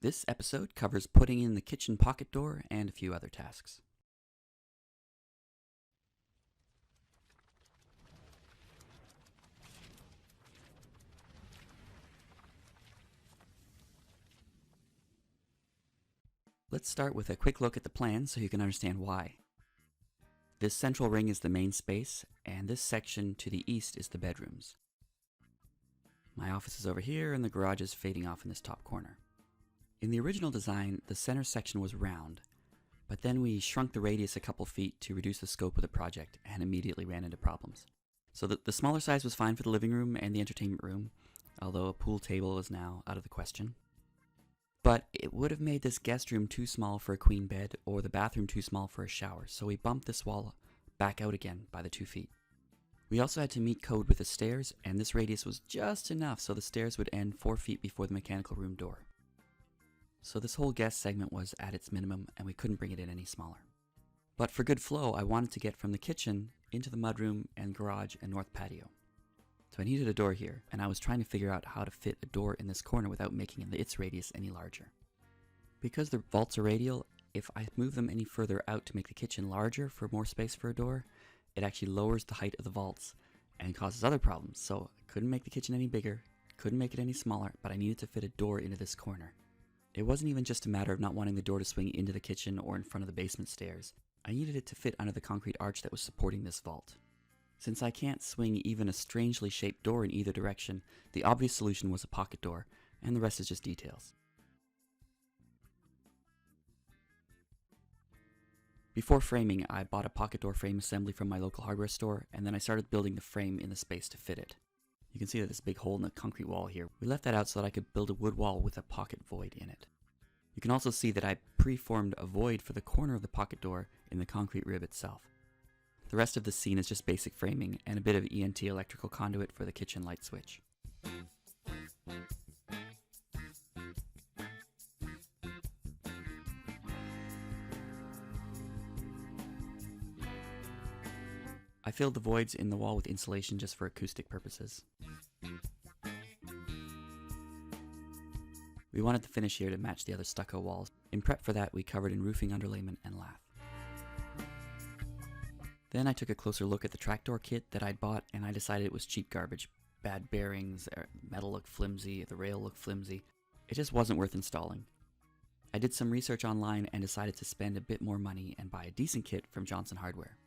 This episode covers putting in the kitchen pocket door and a few other tasks. Let's start with a quick look at the plan so you can understand why. This central ring is the main space, and this section to the east is the bedrooms. My office is over here, and the garage is fading off in this top corner. In the original design, the center section was round, but then we shrunk the radius a couple feet to reduce the scope of the project and immediately ran into problems. So the smaller size was fine for the living room and the entertainment room, although a pool table is now out of the question. But it would have made this guest room too small for a queen bed or the bathroom too small for a shower, so we bumped this wall back out again by the 2 feet. We also had to meet code with the stairs, and this radius was just enough so the stairs would end 4 feet before the mechanical room door. So this whole guest segment was at its minimum, and we couldn't bring it in any smaller. But for good flow, I wanted to get from the kitchen into the mudroom and garage and north patio. So I needed a door here, and I was trying to figure out how to fit a door in this corner without making its radius any larger. Because the vaults are radial, if I move them any further out to make the kitchen larger for more space for a door, it actually lowers the height of the vaults and causes other problems. So I couldn't make the kitchen any bigger, couldn't make it any smaller, but I needed to fit a door into this corner. It wasn't even just a matter of not wanting the door to swing into the kitchen or in front of the basement stairs. I needed it to fit under the concrete arch that was supporting this vault. Since I can't swing even a strangely shaped door in either direction, the obvious solution was a pocket door, and the rest is just details. Before framing, I bought a pocket door frame assembly from my local hardware store, and then I started building the frame in the space to fit it. You can see that this big hole in the concrete wall here. We left that out so that I could build a wood wall with a pocket void in it. You can also see that I preformed a void for the corner of the pocket door in the concrete rib itself. The rest of the scene is just basic framing and a bit of ENT electrical conduit for the kitchen light switch. I filled the voids in the wall with insulation just for acoustic purposes. We wanted the finish here to match the other stucco walls. In prep for that, we covered in roofing underlayment and lath. Then I took a closer look at the trapdoor kit that I'd bought, and I decided it was cheap garbage. Bad bearings, metal looked flimsy, the rail looked flimsy. It just wasn't worth installing. I did some research online and decided to spend a bit more money and buy a decent kit from Johnson Hardware.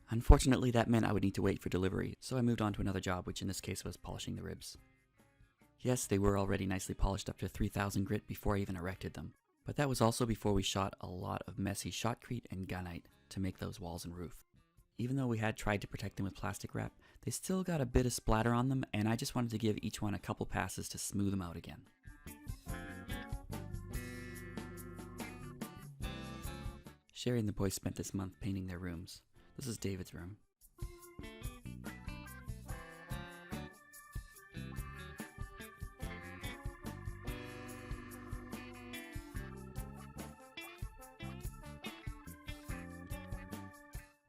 Unfortunately, that meant I would need to wait for delivery, so I moved on to another job, which in this case was polishing the ribs. Yes, they were already nicely polished up to 3000 grit before I even erected them, but that was also before we shot a lot of messy shotcrete and gunite to make those walls and roof. Even though we had tried to protect them with plastic wrap, they still got a bit of splatter on them, and I just wanted to give each one a couple passes to smooth them out again. Sherry and the boys spent this month painting their rooms. This is David's room.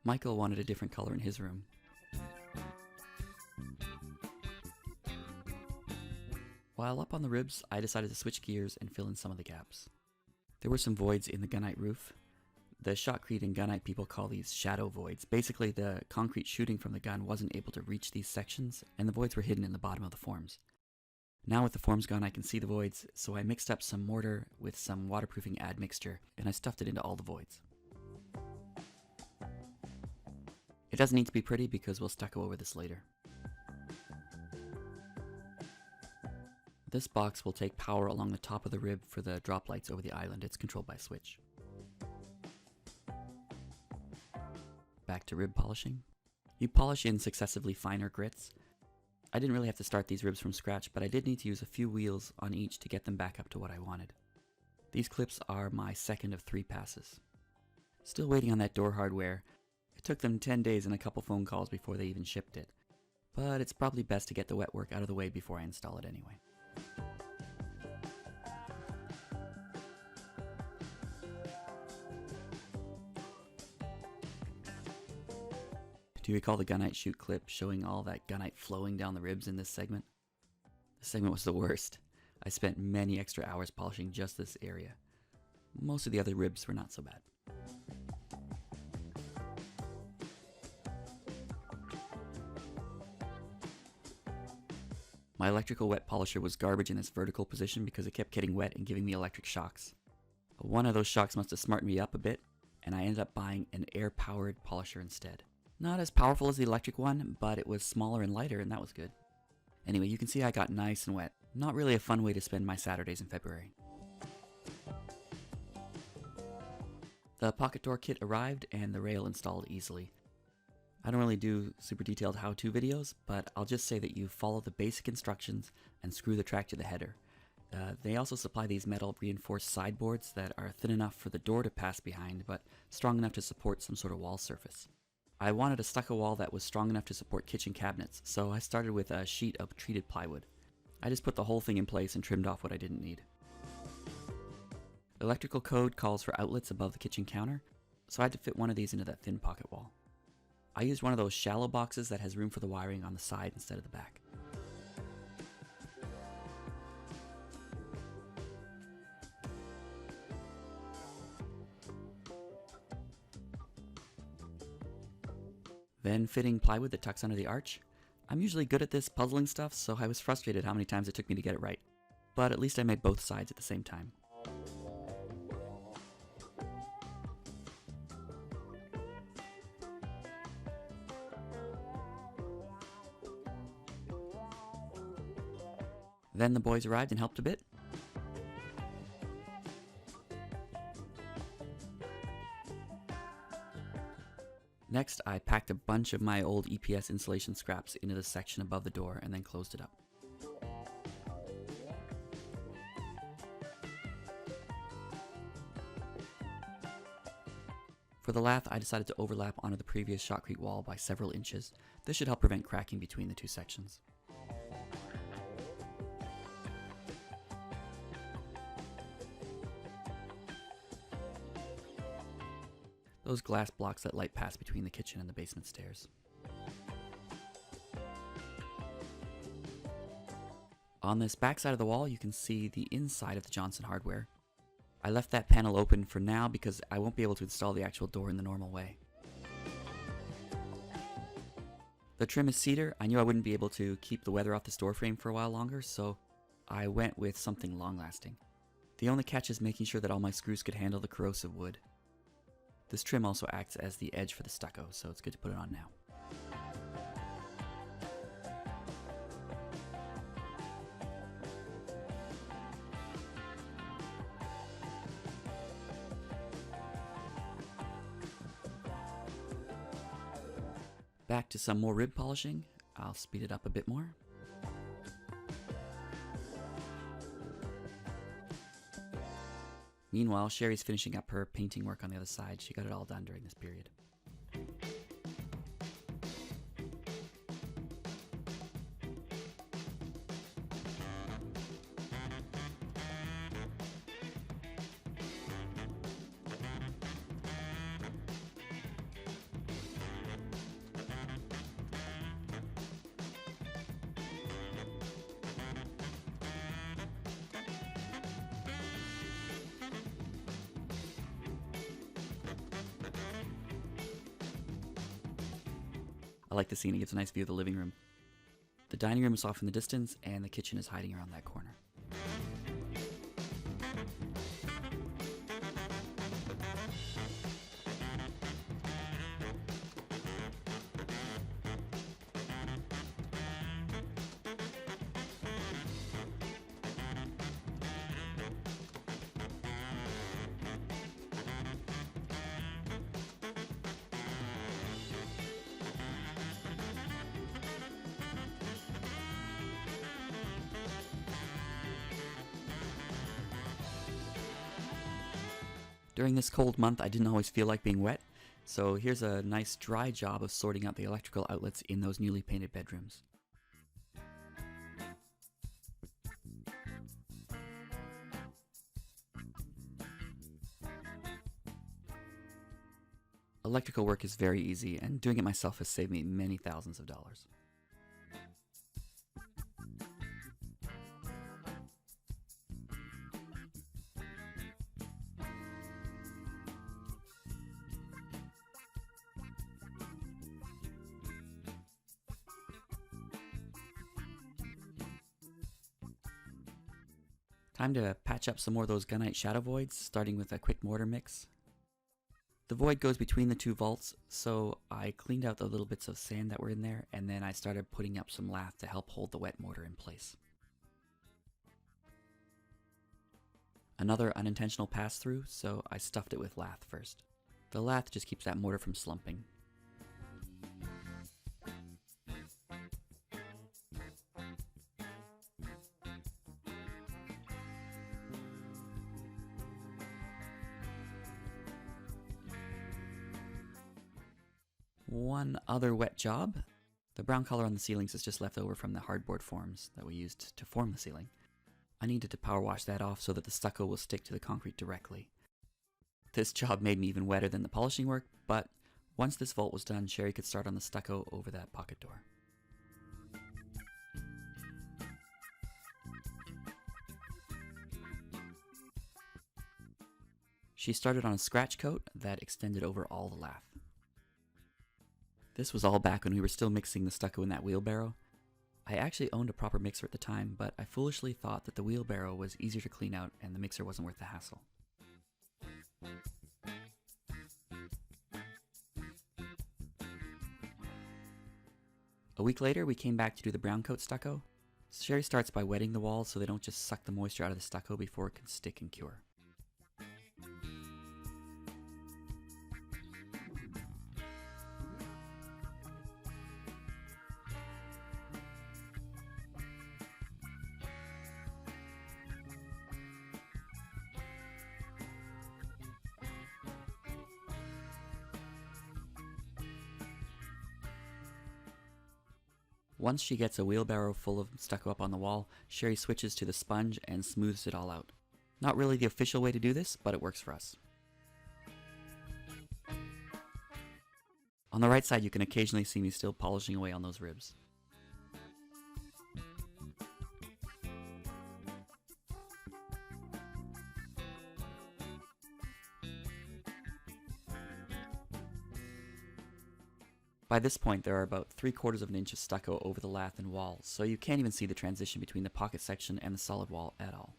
Michael wanted a different color in his room. While up on the ribs, I decided to switch gears and fill in some of the gaps. There were some voids in the gunite roof. The shotcrete and gunite people call these shadow voids. Basically, the concrete shooting from the gun wasn't able to reach these sections, and the voids were hidden in the bottom of the forms. Now with the forms gone, I can see the voids, so I mixed up some mortar with some waterproofing admixture, and I stuffed it into all the voids. It doesn't need to be pretty because we'll stucco over this later. This box will take power along the top of the rib for the drop lights over the island. It's controlled by a switch. Back to rib polishing. You polish in successively finer grits. I didn't really have to start these ribs from scratch, but I did need to use a few wheels on each to get them back up to what I wanted. These clips are my second of 3 passes. Still waiting on that door hardware. It took them 10 days and a couple phone calls before they even shipped it. But it's probably best to get the wet work out of the way before I install it anyway. Do you recall the gunite shoot clip showing all that gunite flowing down the ribs in this segment? This segment was the worst. I spent many extra hours polishing just this area. Most of the other ribs were not so bad. My electrical wet polisher was garbage in this vertical position because it kept getting wet and giving me electric shocks. One of those shocks must have smartened me up a bit, and I ended up buying an air-powered polisher instead. Not as powerful as the electric one, but it was smaller and lighter, and that was good. Anyway, you can see I got nice and wet. Not really a fun way to spend my Saturdays in February. The pocket door kit arrived and the rail installed easily. I don't really do super detailed how-to videos, but I'll just say that you follow the basic instructions and screw the track to the header. They also supply these metal reinforced sideboards that are thin enough for the door to pass behind, but strong enough to support some sort of wall surface. I wanted a stucco wall that was strong enough to support kitchen cabinets, so I started with a sheet of treated plywood. I just put the whole thing in place and trimmed off what I didn't need. Electrical code calls for outlets above the kitchen counter, so I had to fit one of these into that thin pocket wall. I used one of those shallow boxes that has room for the wiring on the side instead of the back. Then fitting plywood that tucks under the arch. I'm usually good at this puzzling stuff, so I was frustrated how many times it took me to get it right. But at least I made both sides at the same time. Then the boys arrived and helped a bit. Next, I packed a bunch of my old EPS insulation scraps into the section above the door and then closed it up. For the lath, I decided to overlap onto the previous shotcrete wall by several inches. This should help prevent cracking between the two sections. Those glass blocks let light pass between the kitchen and the basement stairs. On this back side of the wall, you can see the inside of the Johnson hardware. I left that panel open for now because I won't be able to install the actual door in the normal way. The trim is cedar. I knew I wouldn't be able to keep the weather off this door frame for a while longer, so I went with something long-lasting. The only catch is making sure that all my screws could handle the corrosive wood. This trim also acts as the edge for the stucco, so it's good to put it on now. Back to some more rib polishing. I'll speed it up a bit more. Meanwhile, Sherry's finishing up her painting work on the other side. She got it all done during this period. I like the scene, it gives a nice view of the living room. The dining room is off in the distance, and the kitchen is hiding around that corner. During this cold month, I didn't always feel like being wet, so here's a nice dry job of sorting out the electrical outlets in those newly painted bedrooms. Electrical work is very easy, and doing it myself has saved me many thousands of dollars. Time to patch up some more of those gunite shadow voids, starting with a quick mortar mix. The void goes between the two vaults, so I cleaned out the little bits of sand that were in there, and then I started putting up some lath to help hold the wet mortar in place. Another unintentional pass through, so I stuffed it with lath first. The lath just keeps that mortar from slumping. One other wet job. The brown color on the ceilings is just left over from the hardboard forms that we used to form the ceiling. I needed to power wash that off so that the stucco will stick to the concrete directly. This job made me even wetter than the polishing work, but once this vault was done, Sherry could start on the stucco over that pocket door. She started on a scratch coat that extended over all the lath. This was all back when we were still mixing the stucco in that wheelbarrow. I actually owned a proper mixer at the time, but I foolishly thought that the wheelbarrow was easier to clean out and the mixer wasn't worth the hassle. A week later, we came back to do the brown coat stucco. Sherry starts by wetting the walls so they don't just suck the moisture out of the stucco before it can stick and cure. Once she gets a wheelbarrow full of stucco up on the wall, Sherry switches to the sponge and smooths it all out. Not really the official way to do this, but it works for us. On the right side, you can occasionally see me still polishing away on those ribs. By this point, there are about 3/4 of an inch of stucco over the lath and walls, so you can't even see the transition between the pocket section and the solid wall at all.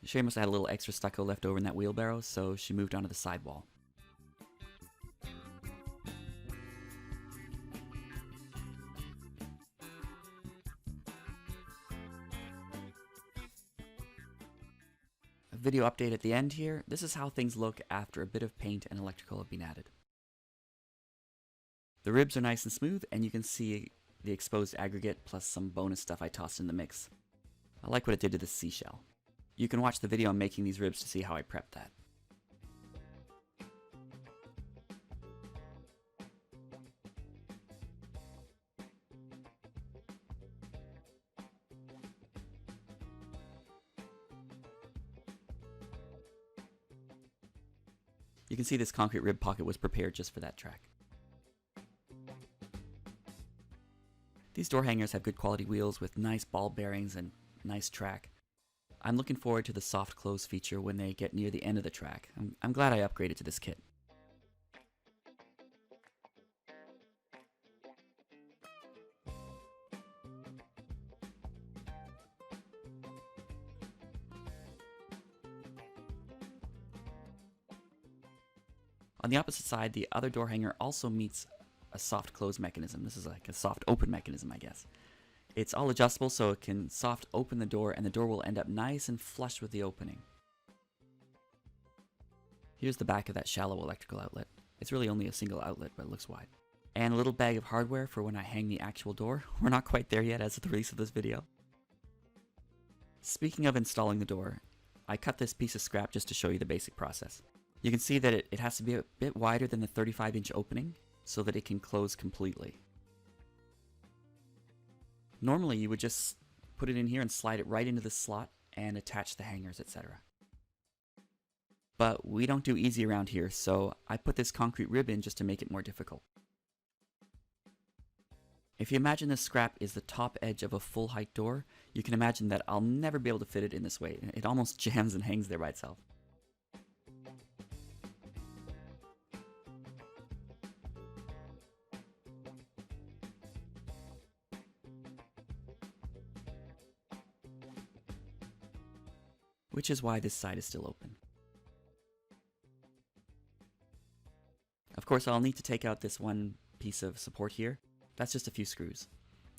Sherry must have had a little extra stucco left over in that wheelbarrow, so she moved onto the side wall. Video update at the end here. This is how things look after a bit of paint and electrical have been added. The ribs are nice and smooth, and you can see the exposed aggregate plus some bonus stuff I tossed in the mix. I like what it did to the seashell. You can watch the video on making these ribs to see how I prepped that. You can see this concrete rib pocket was prepared just for that track. These door hangers have good quality wheels with nice ball bearings and nice track. I'm looking forward to the soft close feature when they get near the end of the track. I'm glad I upgraded to this kit. On the opposite side, the other door hanger also meets a soft close mechanism. This is like a soft open mechanism, I guess. It's all adjustable so it can soft open the door and the door will end up nice and flush with the opening. Here's the back of that shallow electrical outlet. It's really only a single outlet, but it looks wide. And a little bag of hardware for when I hang the actual door. We're not quite there yet as of the release of this video. Speaking of installing the door, I cut this piece of scrap just to show you the basic process. You can see that it has to be a bit wider than the 35-inch opening so that it can close completely. Normally you would just put it in here and slide it right into the slot and attach the hangers, etc. But we don't do easy around here, so I put this concrete rib in just to make it more difficult. If you imagine this scrap is the top edge of a full height door, you can imagine that I'll never be able to fit it in this way. It almost jams and hangs there by itself. which is why this side is still open. Of course, I'll need to take out this one piece of support here. That's just a few screws.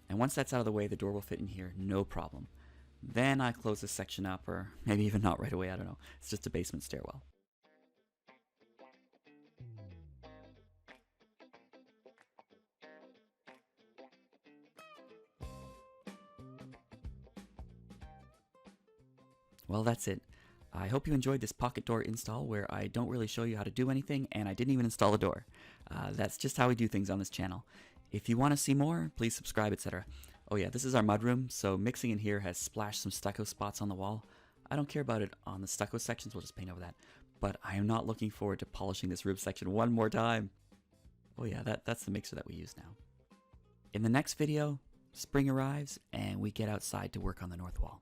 And once that's out of the way, the door will fit in here, no problem. Then I close this section up, or maybe even not right away, I don't know. It's just a basement stairwell. Well, that's it. I hope you enjoyed this pocket door install where I don't really show you how to do anything and I didn't even install a door. That's just how we do things on this channel. If you want to see more, please subscribe, etc. Oh yeah, this is our mudroom, so mixing in here has splashed some stucco spots on the wall. I don't care about it on the stucco sections, we'll just paint over that. But I am not looking forward to polishing this roof section one more time. Oh yeah, that's the mixer that we use now. In the next video, spring arrives and we get outside to work on the north wall.